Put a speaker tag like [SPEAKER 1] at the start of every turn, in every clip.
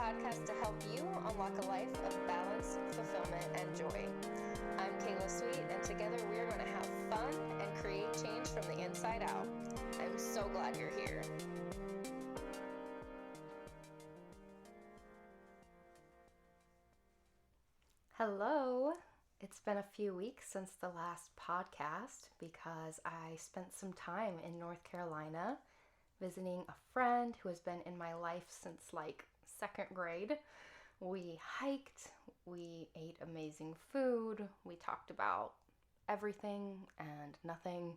[SPEAKER 1] podcast to help you unlock a life of balance, fulfillment, and joy. I'm Kayla Sweet, and together we are going to have fun and create change from the inside out. I'm so glad you're here. Hello. It's been a few weeks since the last podcast because I spent some time in North Carolina visiting a friend who has been in my life since like second grade. We hiked, we ate amazing food, we talked about everything and nothing.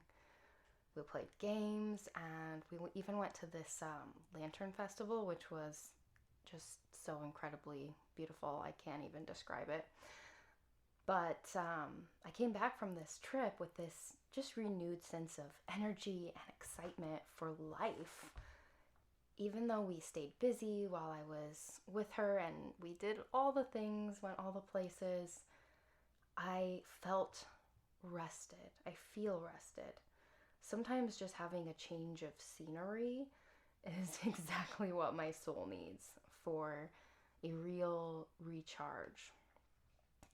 [SPEAKER 1] We played games, and we even went to this lantern festival, which was just so incredibly beautiful. I can't even describe it. But I came back from this trip with this just renewed sense of energy and excitement for life. Even though we stayed busy while I was with her and we did all the things, went all the places, I felt rested. I feel rested. Sometimes just having a change of scenery is exactly what my soul needs for a real recharge.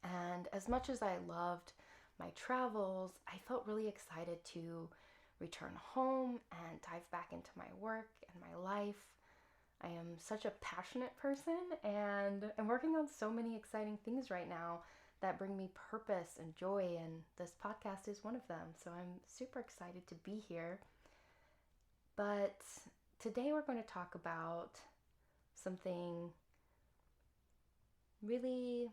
[SPEAKER 1] And as much as I loved my travels, I felt really excited to return home and dive back into my work and my life. I am such a passionate person, and I'm working on so many exciting things right now that bring me purpose and joy, and this podcast is one of them. So I'm super excited to be here. But today we're going to talk about something really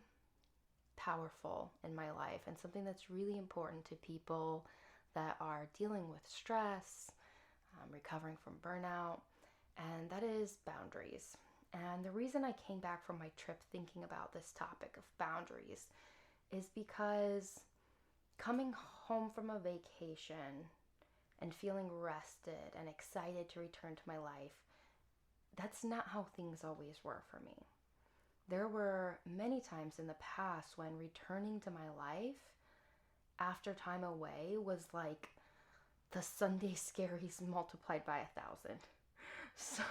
[SPEAKER 1] powerful in my life and something that's really important to people that are dealing with stress, recovering from burnout, and that is boundaries. And the reason I came back from my trip thinking about this topic of boundaries is because coming home from a vacation and feeling rested and excited to return to my life, that's not how things always were for me. There were many times in the past when returning to my life after time away was like the Sunday scaries multiplied by 1,000. So,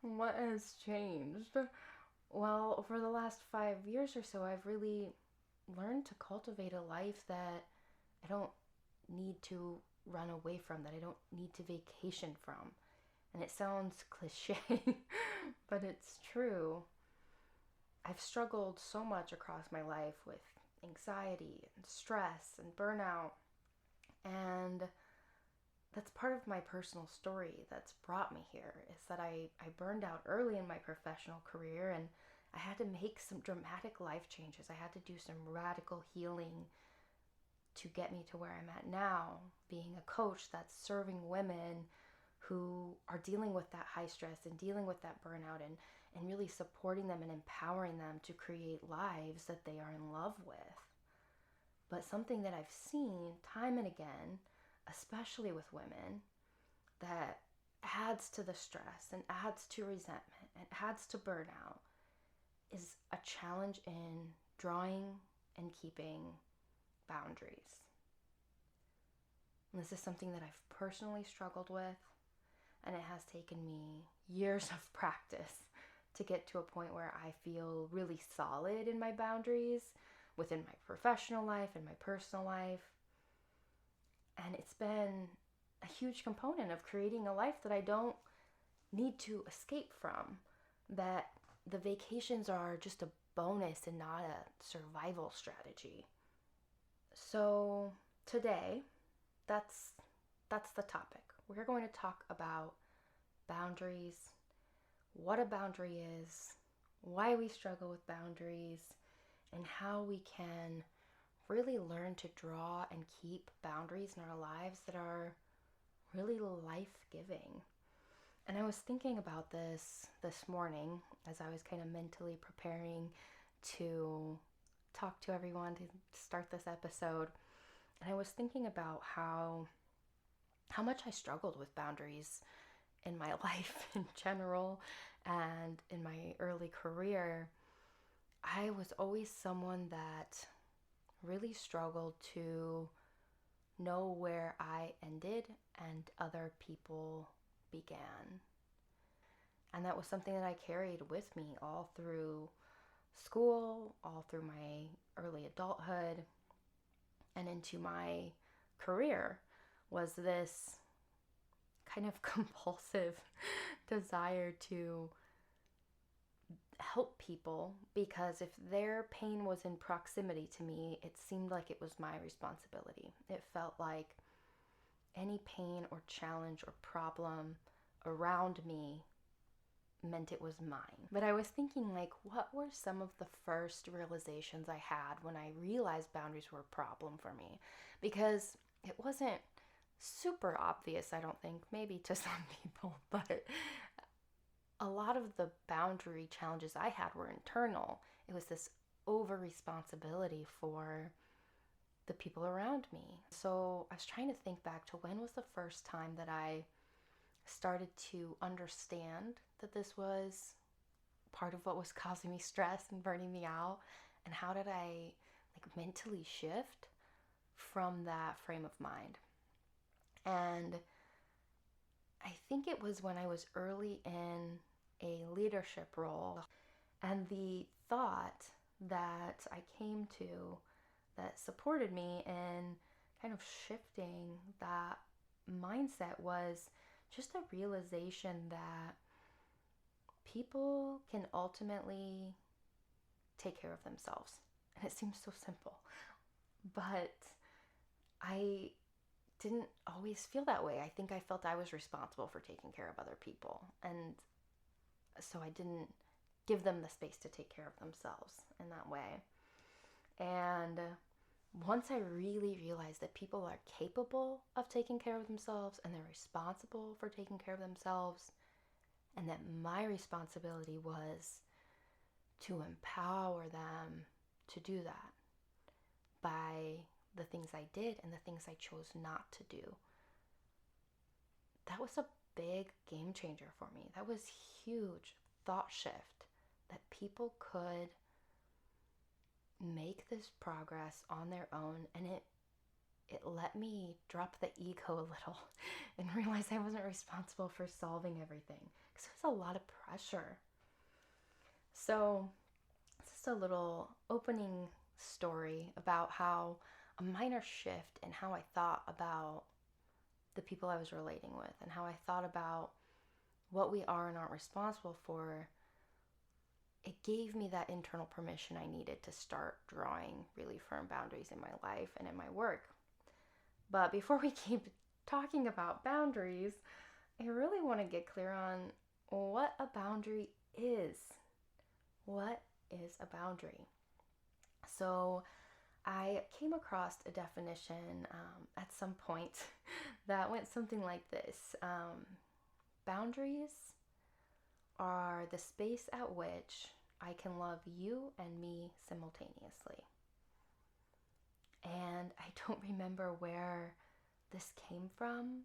[SPEAKER 1] what has changed? Well, over the last 5 years or so, I've really learned to cultivate a life that I don't need to run away from, that I don't need to vacation from. And it sounds cliche, but it's true. I've struggled so much across my life with anxiety and stress and burnout, and that's part of my personal story that's brought me here, is that I burned out early in my professional career, and I had to make some dramatic life changes. I had to do some radical healing to get me to where I'm at now, being a coach that's serving women who are dealing with that high stress and dealing with that burnout, and really supporting them and empowering them to create lives that they are in love with. But something that I've seen time and again, especially with women, that adds to the stress and adds to resentment and adds to burnout is a challenge in drawing and keeping boundaries. And this is something that I've personally struggled with, and it has taken me years of practice to get to a point where I feel really solid in my boundaries within my professional life and my personal life. And it's been a huge component of creating a life that I don't need to escape from, that the vacations are just a bonus and not a survival strategy. So today, that's the topic. We're going to talk about boundaries, what a boundary is, why we struggle with boundaries, and how we can really learn to draw and keep boundaries in our lives that are really life-giving. And I was thinking about this morning as I was kind of mentally preparing to talk to everyone to start this episode. And I was thinking about how much I struggled with boundaries in my life in general and in my early career. I was always someone that really struggled to know where I ended and other people began. And that was something that I carried with me all through school, all through my early adulthood, and into my career, was this kind of compulsive desire to help people, because if their pain was in proximity to me, it seemed like it was my responsibility. It felt like any pain or challenge or problem around me meant it was mine. But I was thinking, like, what were some of the first realizations I had when I realized boundaries were a problem for me? Because it wasn't super obvious, I don't think, maybe to some people, but a lot of the boundary challenges I had were internal. It was this over responsibility for the people around me. So I was trying to think back to when was the first time that I started to understand that this was part of what was causing me stress and burning me out, and how did I mentally shift from that frame of mind. And I think it was when I was early in a leadership role, and the thought that I came to that supported me in kind of shifting that mindset was just a realization that people can ultimately take care of themselves. And it seems so simple, but I didn't always feel that way. I think I felt I was responsible for taking care of other people, and so I didn't give them the space to take care of themselves in that way. And once I really realized that people are capable of taking care of themselves and they're responsible for taking care of themselves, and that my responsibility was to empower them to do that by the things I did and the things I chose not to do, that was a big game changer for me. That was huge thought shift, that people could make this progress on their own, and it let me drop the ego a little and realize I wasn't responsible for solving everything, because it was a lot of pressure. So this is a little opening story about how a minor shift in how I thought about the people I was relating with, and how I thought about what we are and aren't responsible for. It gave me that internal permission I needed to start drawing really firm boundaries in my life and in my work. But before we keep talking about boundaries, I really want to get clear on what a boundary is. What is a boundary? So I came across a definition at some point that went something like this. Boundaries are the space at which I can love you and me simultaneously. And I don't remember where this came from,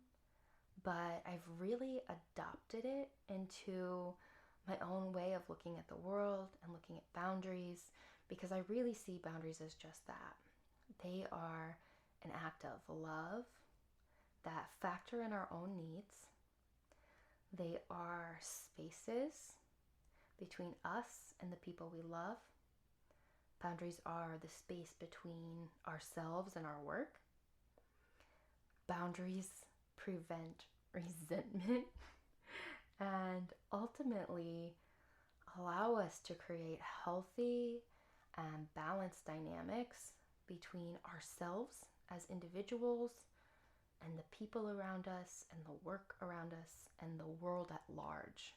[SPEAKER 1] but I've really adopted it into my own way of looking at the world and looking at boundaries, because I really see boundaries as just that. They are an act of love that factor in our own needs. They are spaces between us and the people we love. Boundaries are the space between ourselves and our work. Boundaries prevent resentment and ultimately allow us to create healthy and balanced dynamics between ourselves as individuals and the people around us and the work around us and the world at large.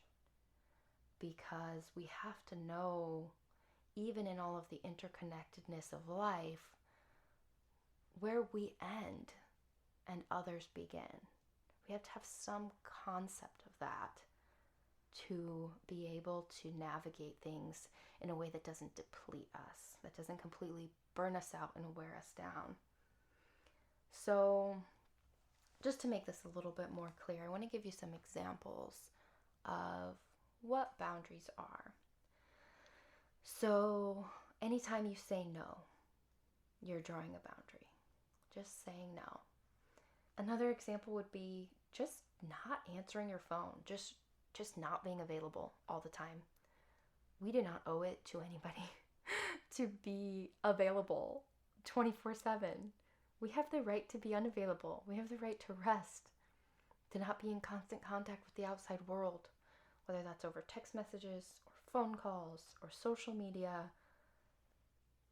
[SPEAKER 1] Because we have to know, even in all of the interconnectedness of life, where we end and others begin. We have to have some concept of that to be able to navigate things in a way that doesn't deplete us, that doesn't completely burn us out and wear us down. So just to make this a little bit more clear, I want to give you some examples of what boundaries are. So anytime you say no, you're drawing a boundary. Just saying no. Another example would be just not answering your phone, just just not being available all the time. We do not owe it to anybody to be available 24/7. We have the right to be unavailable. We have the right to rest, to not be in constant contact with the outside world, whether that's over text messages or phone calls or social media.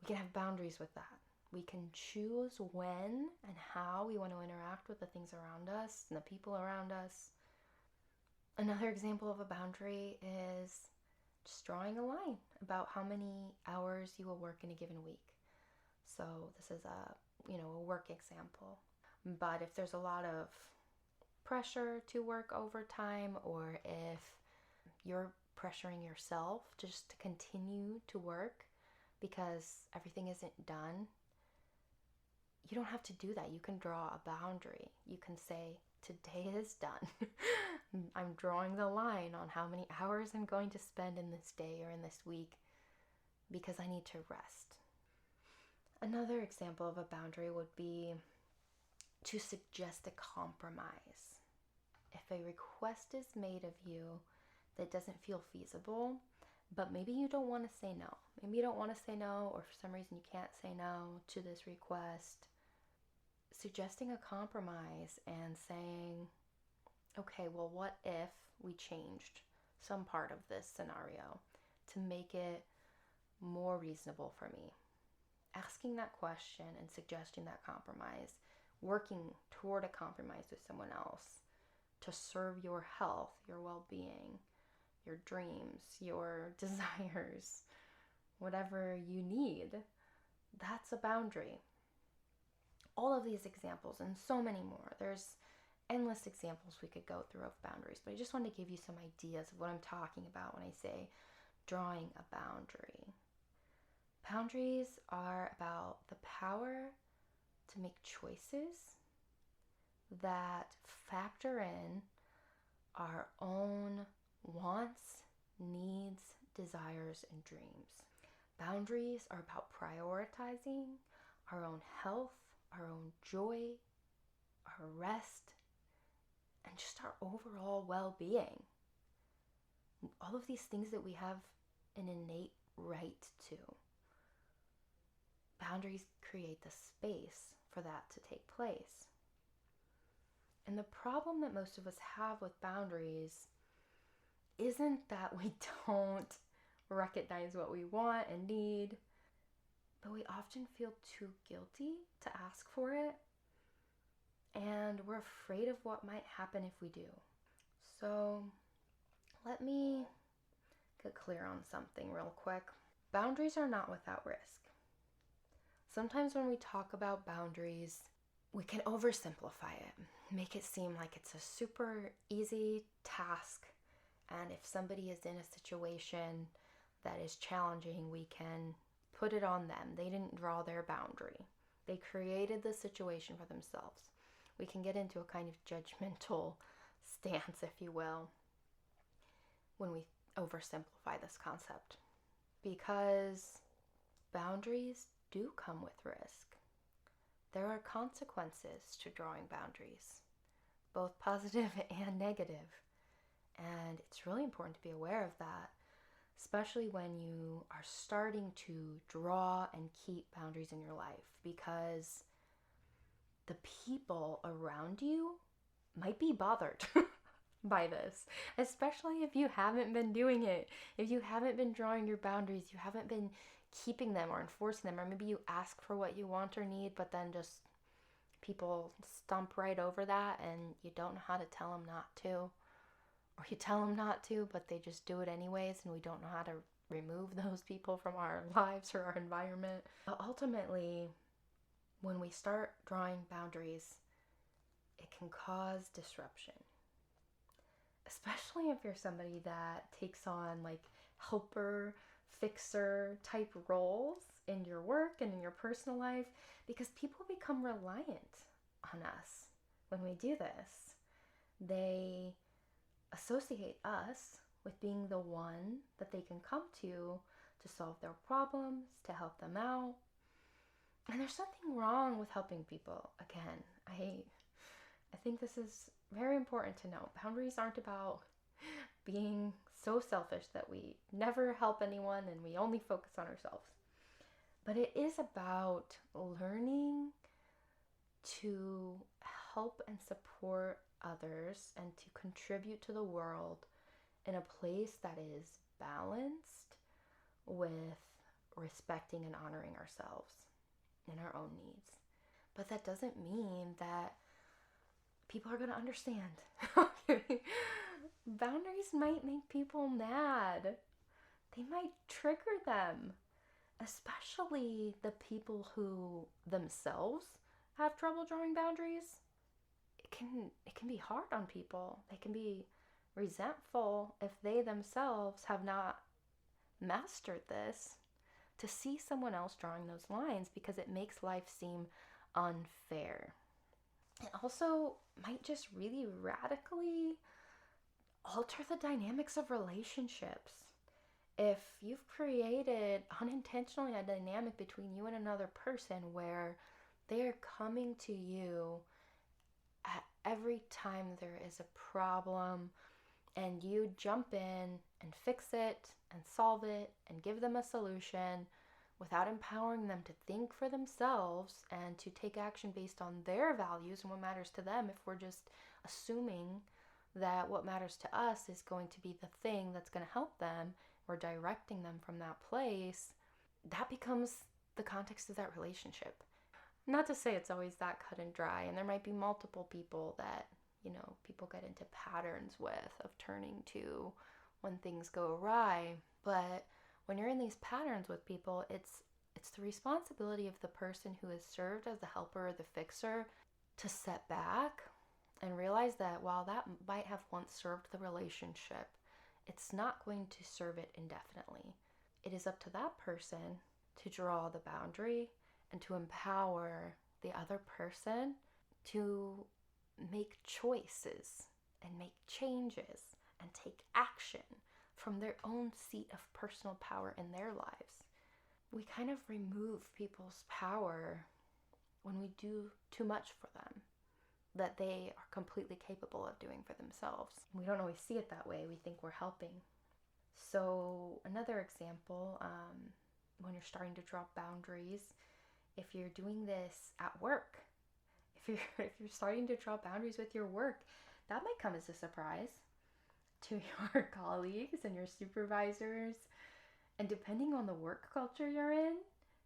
[SPEAKER 1] We can have boundaries with that. We can choose when and how we want to interact with the things around us and the people around us. Another example of a boundary is just drawing a line about how many hours you will work in a given week. So this is a work example. But if there's a lot of pressure to work overtime, or if you're pressuring yourself just to continue to work because everything isn't done, you don't have to do that. You can draw a boundary. You can say, today is done. I'm drawing the line on how many hours I'm going to spend in this day or in this week because I need to rest. Another example of a boundary would be to suggest a compromise. If a request is made of you that doesn't feel feasible, but maybe you don't want to say no. Maybe you don't want to say no, or for some reason you can't say no to this request. Suggesting a compromise and saying, okay, well, what if we changed some part of this scenario to make it more reasonable for me? Asking that question and suggesting that compromise, working toward a compromise with someone else to serve your health, your well-being, your dreams, your desires, whatever you need, that's a boundary. All of these examples and so many more. There's endless examples we could go through of boundaries, but I just want to give you some ideas of what I'm talking about when I say drawing a boundary. Boundaries are about the power to make choices that factor in our own wants, needs, desires, and dreams. Boundaries are about prioritizing our own health, our own joy, our rest, and just our overall well-being. All of these things that we have an innate right to. Boundaries create the space for that to take place. And the problem that most of us have with boundaries isn't that we don't recognize what we want and need, but we often feel too guilty to ask for it, and we're afraid of what might happen if we do. So let me get clear on something real quick. Boundaries are not without risk. Sometimes when we talk about boundaries, we can oversimplify it, make it seem like it's a super easy task, and if somebody is in a situation that is challenging, we can put it on them. They didn't draw their boundary. They created the situation for themselves. We can get into a kind of judgmental stance, if you will, when we oversimplify this concept. Because boundaries do come with risk. There are consequences to drawing boundaries, both positive and negative. And it's really important to be aware of that, especially when you are starting to draw and keep boundaries in your life, because the people around you might be bothered by this, especially if you haven't been doing it. If you haven't been drawing your boundaries, you haven't been keeping them or enforcing them, or maybe you ask for what you want or need, but then just people stomp right over that and you don't know how to tell them not to, or you tell them not to, but they just do it anyways, and we don't know how to remove those people from our lives or our environment. But ultimately, when we start drawing boundaries, it can cause disruption. Especially if you're somebody that takes on like helper, fixer type roles in your work and in your personal life, because people become reliant on us when we do this. They associate us with being the one that they can come to solve their problems, to help them out. And there's nothing wrong with helping people. Again, I think this is very important to know. Boundaries aren't about being so selfish that we never help anyone and we only focus on ourselves. But it is about learning to help and support others and to contribute to the world in a place that is balanced with respecting and honoring ourselves and our own needs. But that doesn't mean that people are going to understand. Boundaries might make people mad. They might trigger them, especially the people who themselves have trouble drawing boundaries. It can be hard on people. They can be resentful if they themselves have not mastered this, to see someone else drawing those lines, because it makes life seem unfair. It also might just really radically alter the dynamics of relationships. If you've created unintentionally a dynamic between you and another person where they're coming to you at every time there is a problem and you jump in and fix it and solve it and give them a solution without empowering them to think for themselves and to take action based on their values and what matters to them, if we're just assuming that what matters to us is going to be the thing that's going to help them, or directing them from that place, that becomes the context of that relationship. Not to say it's always that cut and dry, and there might be multiple people that, people get into patterns with, of turning to when things go awry. But when you're in these patterns with people, it's the responsibility of the person who has served as the helper or the fixer to step back and realize that while that might have once served the relationship, it's not going to serve it indefinitely. It is up to that person to draw the boundary and to empower the other person to make choices and make changes and take action from their own seat of personal power in their lives. We kind of remove people's power when we do too much for them that they are completely capable of doing for themselves. We don't always see it that way. We think we're helping. So another example, when you're starting to draw boundaries, if you're doing this at work, if you're starting to draw boundaries with your work, that might come as a surprise to your colleagues and your supervisors. And depending on the work culture you're in,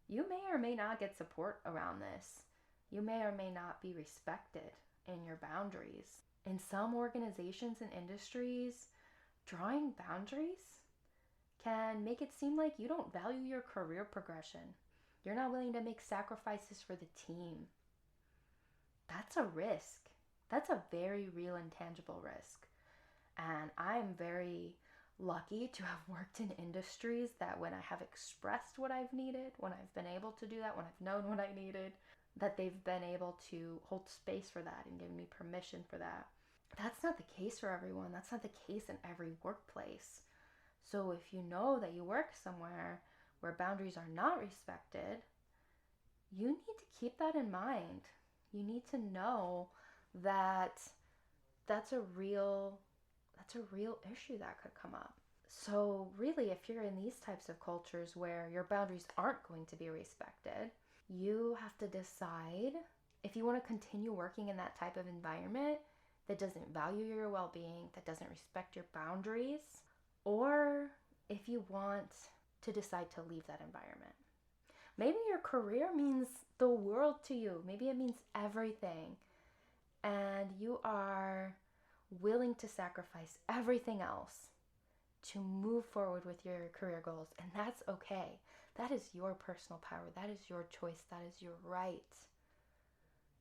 [SPEAKER 1] you may or may not get support around this. You may or may not be respected in your boundaries. In some organizations and industries, drawing boundaries can make it seem like you don't value your career progression. You're not willing to make sacrifices for the team. That's a risk. That's a very real and tangible risk. And I'm very lucky to have worked in industries that when I have expressed what I've needed, when I've been able to do that, when I've known what I needed, that they've been able to hold space for that and give me permission for that. That's not the case for everyone. That's not the case in every workplace. So if you know that you work somewhere where boundaries are not respected, you need to keep that in mind. You need to know that that's a real issue that could come up. So really, if you're in these types of cultures where your boundaries aren't going to be respected, you have to decide if you want to continue working in that type of environment that doesn't value your well-being, that doesn't respect your boundaries, or if you want to decide to leave that environment. Maybe your career means the world to you. Maybe it means everything. And you are willing to sacrifice everything else to move forward with your career goals. And that's okay. That is your personal power. That is your choice. That is your right.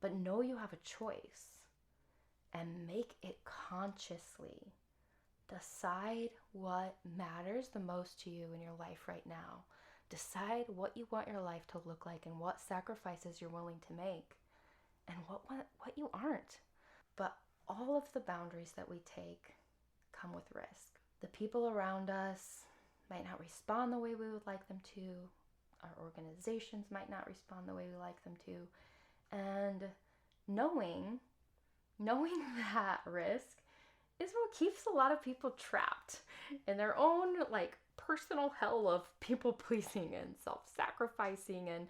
[SPEAKER 1] But know you have a choice and make it consciously. Decide what matters the most to you in your life right now. Decide what you want your life to look like and what sacrifices you're willing to make and what you aren't. But all of the boundaries that we take come with risk. The people around us might not respond the way we would like them to. Our organizations might not respond the way we like them to. And knowing that risk is what keeps a lot of people trapped in their own like personal hell of people pleasing and self-sacrificing and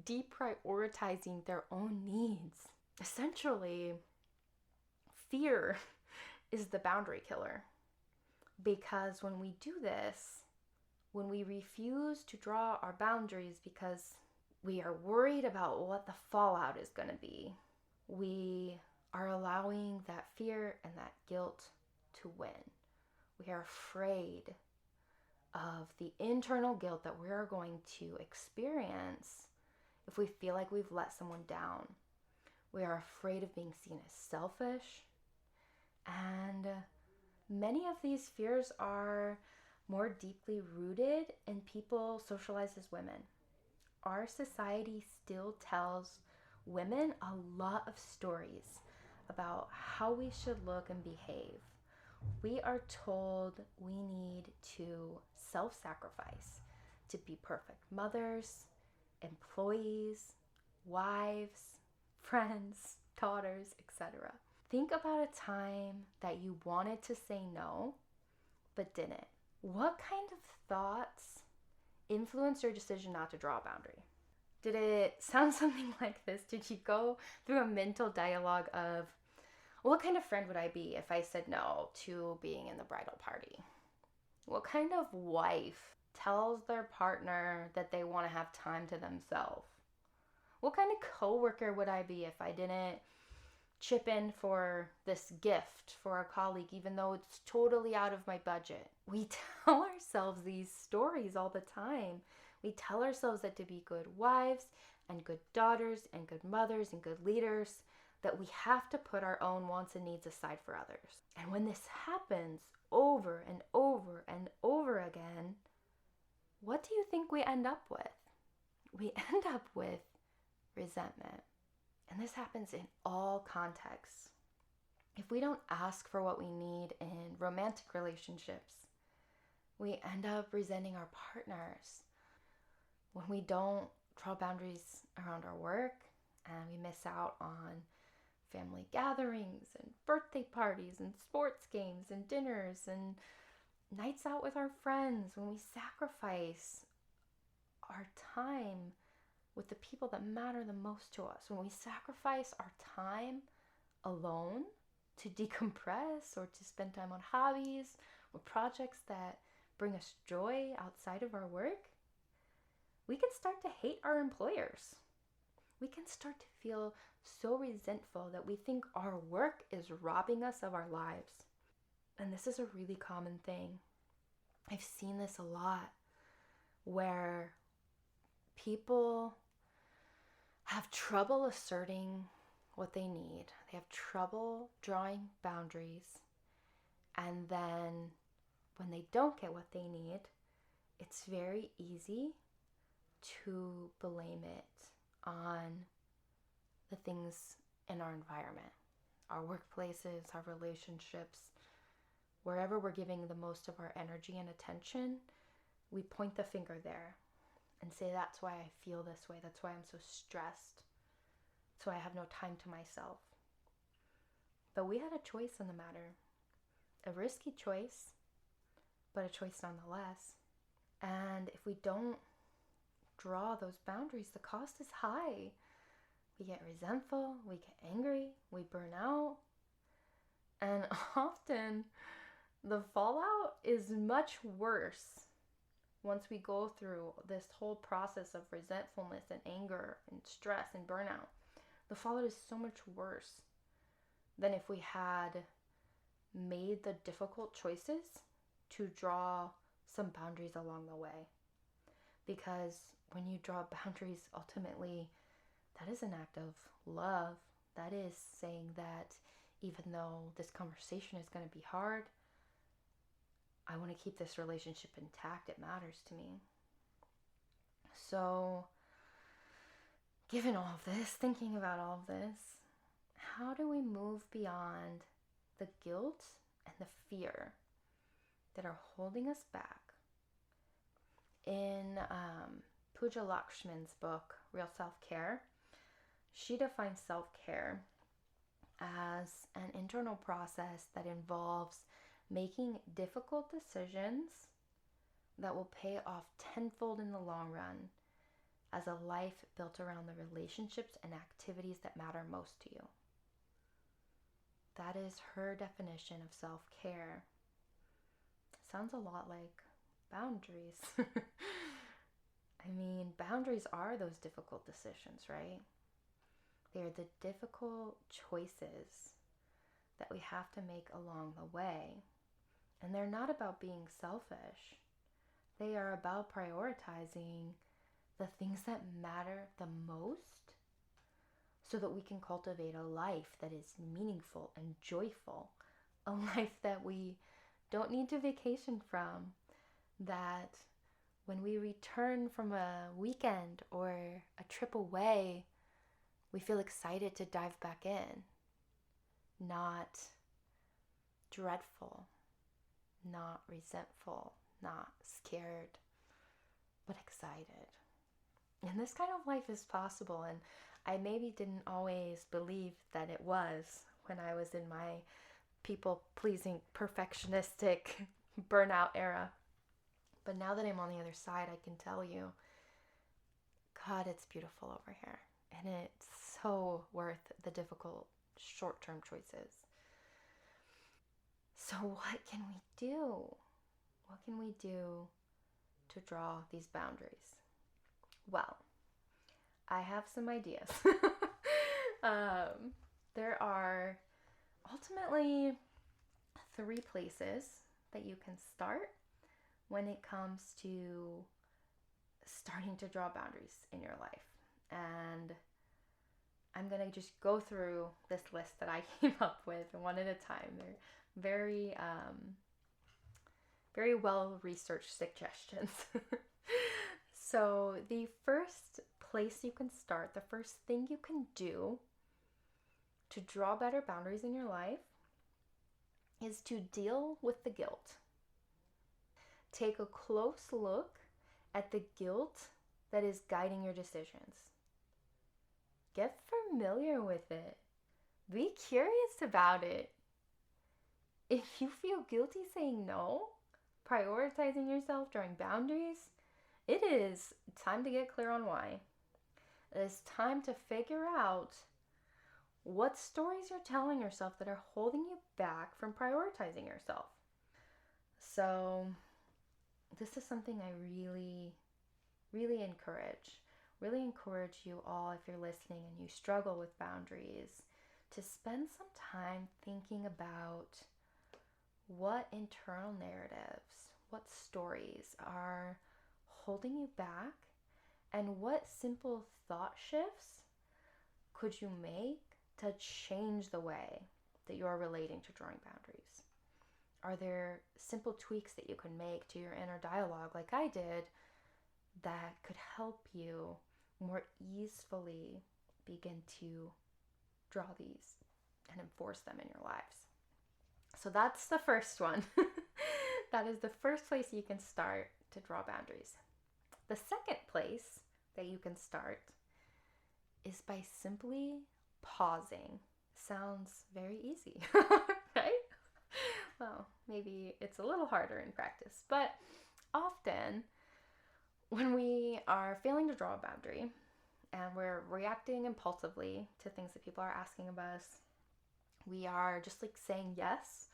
[SPEAKER 1] deprioritizing their own needs. Essentially, fear is the boundary killer, because when we do this, when we refuse to draw our boundaries because we are worried about what the fallout is going to be, we are allowing that fear and that guilt to win. We are afraid of the internal guilt that we are going to experience if we feel like we've let someone down. We are afraid of being seen as selfish. And many of these fears are more deeply rooted in people socialized as women. Our society still tells women a lot of stories about how we should look and behave. We are told we need to self-sacrifice to be perfect mothers, employees, wives, friends, daughters, etc. Think about a time that you wanted to say no, but didn't. What kind of thoughts influenced your decision not to draw a boundary? Did it sound something like this? Did you go through a mental dialogue of, what kind of friend would I be if I said no to being in the bridal party? What kind of wife tells their partner that they want to have time to themselves? What kind of coworker would I be if I didn't chip in for this gift for a colleague, even though it's totally out of my budget? We tell ourselves these stories all the time. We tell ourselves that to be good wives and good daughters and good mothers and good leaders, that we have to put our own wants and needs aside for others. And when this happens over and over and over again, what do you think we end up with? We end up with resentment. And this happens in all contexts. If we don't ask for what we need in romantic relationships, we end up resenting our partners. When we don't draw boundaries around our work and we miss out on family gatherings and birthday parties and sports games and dinners and nights out with our friends, when we sacrifice our time with the people that matter the most to us, when we sacrifice our time alone to decompress or to spend time on hobbies or projects that bring us joy outside of our work, we can start to hate our employers. We can start to feel so resentful that we think our work is robbing us of our lives. And this is a really common thing. I've seen this a lot, where people have trouble asserting what they need. They have trouble drawing boundaries. And then when they don't get what they need, it's very easy to blame it on the things in our environment, our workplaces, our relationships. Wherever we're giving the most of our energy and attention, we point the finger there and say, that's why I feel this way. That's why I'm so stressed. That's why I have no time to myself. But we had a choice in the matter. A risky choice, but a choice nonetheless. And if we don't draw those boundaries, the cost is high. We get resentful, we get angry, we burn out. And often the fallout is much worse once we go through this whole process of resentfulness and anger and stress and burnout. The fallout is so much worse than if we had made the difficult choices to draw some boundaries along the way. Because when you draw boundaries, ultimately, that is an act of love. That is saying that even though this conversation is going to be hard, I want to keep this relationship intact. It matters to me. So, given all of this, thinking about all of this, how do we move beyond the guilt and the fear that are holding us back? In Pooja Lakshman's book, Real Self-Care, she defines self-care as an internal process that involves making difficult decisions that will pay off tenfold in the long run as a life built around the relationships and activities that matter most to you. That is her definition of self-care. Sounds a lot like boundaries. I mean, boundaries are those difficult decisions, right? They're the difficult choices that we have to make along the way. And they're not about being selfish. They are about prioritizing the things that matter the most so that we can cultivate a life that is meaningful and joyful, a life that we don't need to vacation from, that when we return from a weekend or a trip away, we feel excited to dive back in, not dreadful, not resentful, not scared, but excited. And this kind of life is possible, and I maybe didn't always believe that it was when I was in my people-pleasing, perfectionistic burnout era. But now that I'm on the other side, I can tell you, God, it's beautiful over here. And it's so worth the difficult short-term choices. So what can we do? What can we do to draw these boundaries? Well, I have some ideas. There are ultimately 3 places that you can start when it comes to starting to draw boundaries in your life. And I'm going to just go through this list that I came up with one at a time. They're very, very well-researched suggestions. So the first place you can start, the first thing you can do to draw better boundaries in your life is to deal with the guilt. Take a close look at the guilt that is guiding your decisions. Get familiar with it. Be curious about it. If you feel guilty saying no, prioritizing yourself, drawing boundaries, it is time to get clear on why. It is time to figure out what stories you're telling yourself that are holding you back from prioritizing yourself. So this is something I really encourage you all, if you're listening and you struggle with boundaries, to spend some time thinking about what internal narratives, what stories are holding you back, and what simple thought shifts could you make to change the way that you're relating to drawing boundaries. Are there simple tweaks that you can make to your inner dialogue, like I did, that could help you more easily begin to draw these and enforce them in your lives? So that's the first one. That is the first place you can start to draw boundaries. The second place that you can start is by simply pausing. Sounds very easy, right? Well, maybe it's a little harder in practice, but often when we are failing to draw a boundary and we're reacting impulsively to things that people are asking of us, we are just like saying yes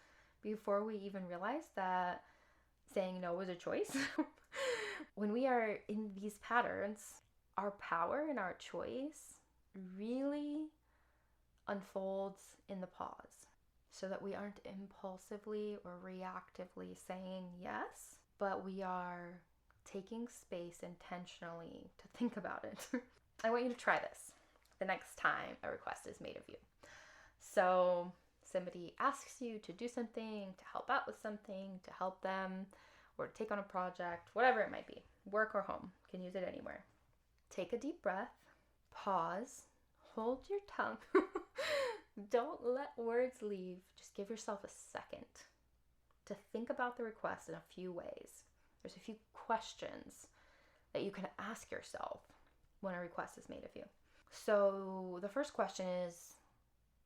[SPEAKER 1] before we even realize that saying no is a choice. When we are in these patterns, our power and our choice really unfolds in the pause, so that we aren't impulsively or reactively saying yes, but we are taking space intentionally to think about it. I want you to try this the next time a request is made of you. So somebody asks you to do something, to help out with something, to help them, or take on a project, whatever it might be, work or home, you can use it anywhere. Take a deep breath, pause, hold your tongue. Don't let words leave. Just give yourself a second to think about the request in a few ways. There's a few questions that you can ask yourself when a request is made of you. So the first question is,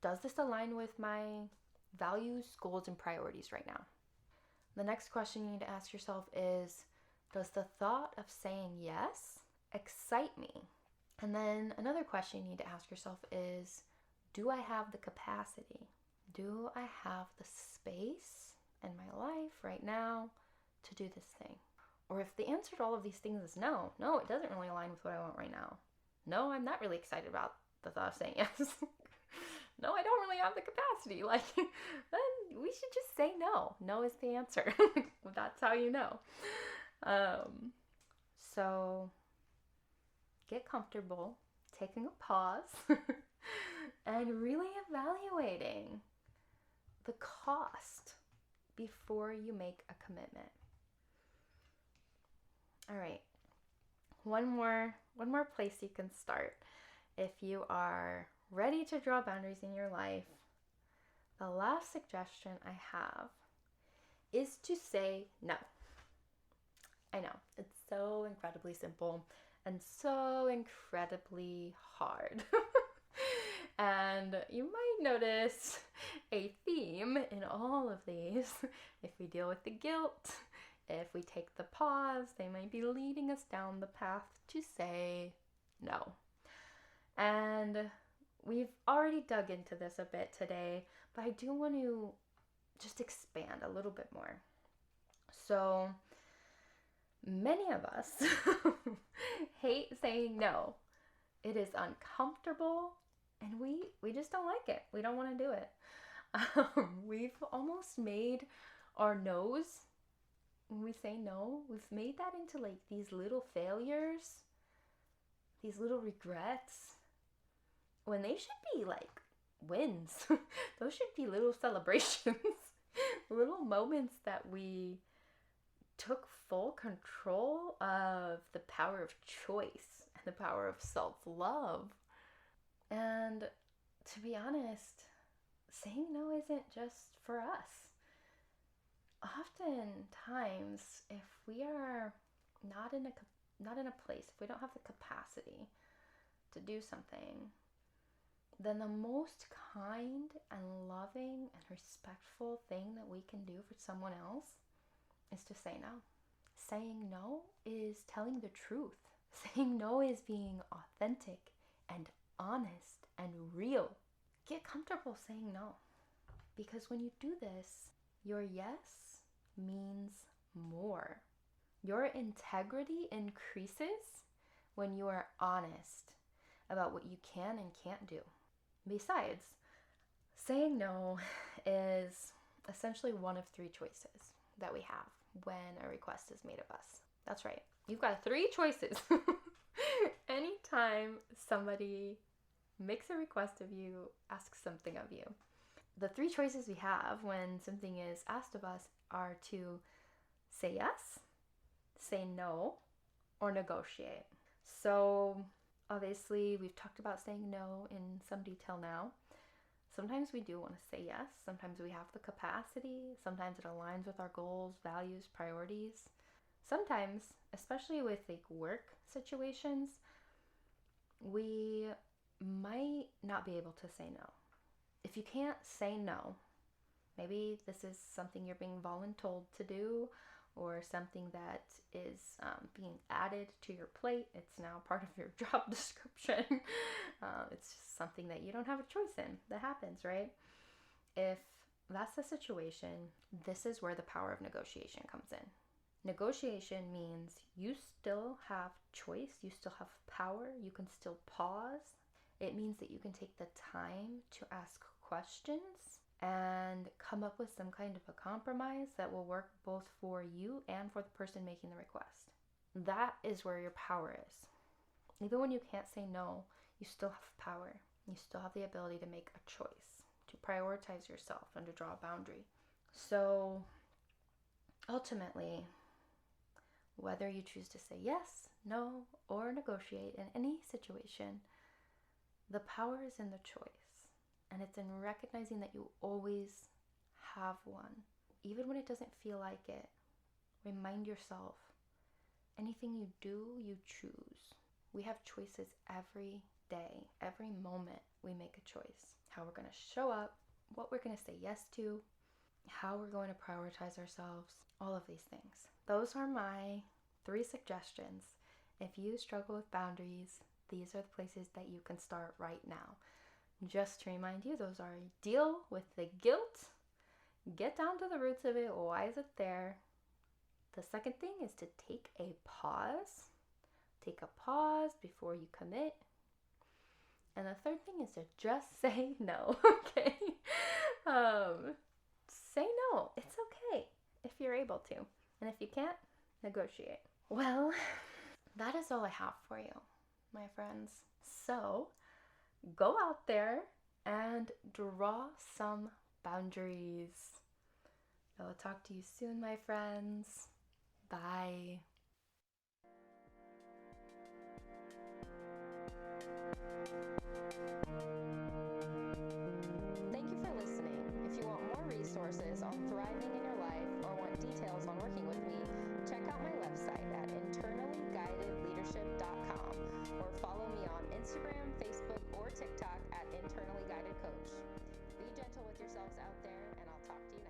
[SPEAKER 1] Does this align with my values, goals, and priorities right now? The next question you need to ask yourself is, does the thought of saying yes excite me? And then another question you need to ask yourself is, do I have the capacity? Do I have the space in my life right now to do this thing? Or if the answer to all of these things is no, it doesn't really align with what I want right now. No, I'm not really excited about the thought of saying yes. No, I don't really have the capacity. Then we should just say no. No is the answer. That's how you know. So get comfortable taking a pause and really evaluating the cost before you make a commitment. All right. One more place you can start if you are ready to draw boundaries in your life. The last suggestion I have is to say no. I know, it's so incredibly simple and so incredibly hard. And you might notice a theme in all of these. If we deal with the guilt, if we take the pause, they might be leading us down the path to say no. And we've already dug into this a bit today, but I do want to just expand a little bit more. So many of us hate saying no. It is uncomfortable and we just don't like it. We don't want to do it. We've almost made our no's, when we say no, we've made that into like these little failures, these little regrets, when they should be like wins. Those should be little celebrations, little moments that we took full control of the power of choice and the power of self-love. And to be honest, saying no isn't just for us. Oftentimes, if we are not in a place, if we don't have the capacity to do something, then the most kind and loving and respectful thing that we can do for someone else is to say no. Saying no is telling the truth. Saying no is being authentic and honest and real. Get comfortable saying no. Because when you do this, your yes means more. Your integrity increases when you are honest about what you can and can't do. Besides, saying no is essentially one of three choices that we have when a request is made of us. That's right. You've got three choices. Anytime somebody makes a request of you, asks something of you. The three choices we have when something is asked of us are to say yes, say no, or negotiate. So obviously we've talked about saying no in some detail now. Sometimes we do want to say yes. Sometimes we have the capacity. Sometimes it aligns with our goals, values, priorities. Sometimes, especially with like work situations, we might not be able to say no. If you can't say no, maybe this is something you're being voluntold to do, or something that is being added to your plate. It's now part of your job description. It's just something that you don't have a choice in. That happens, right? If that's the situation, this is where the power of negotiation comes in. Negotiation means you still have choice, you still have power, you can still pause. It means that you can take the time to ask questions and come up with some kind of a compromise that will work both for you and for the person making the request. That is where your power is. Even when you can't say no, you still have power. You still have the ability to make a choice, to prioritize yourself, and to draw a boundary. So ultimately, whether you choose to say yes, no, or negotiate in any situation, the power is in the choice. And it's in recognizing that you always have one. Even when it doesn't feel like it, remind yourself, anything you do, you choose. We have choices every day, every moment we make a choice. How we're going to show up, what we're going to say yes to, how we're going to prioritize ourselves, all of these things. Those are my 3 suggestions. If you struggle with boundaries, these are the places that you can start right now. Just to remind you, those are deal with the guilt, get down to the roots of it, why is it there? The second thing is to take a pause. Take a pause before you commit. And the third thing is to just say no, okay? Say no. It's okay if you're able to. And if you can't, negotiate. Well, that is all I have for you, my friends. So, go out there and draw some boundaries. I will talk to you soon, my friends. Bye. Thank you for listening. If you want more resources on thriving in your life or want details on working with me, check out my website at internallyguidedleadership.com or follow me on Instagram, Facebook, or TikTok at internallyguidedcoach. Be gentle with yourselves out there, and I'll talk to you next time.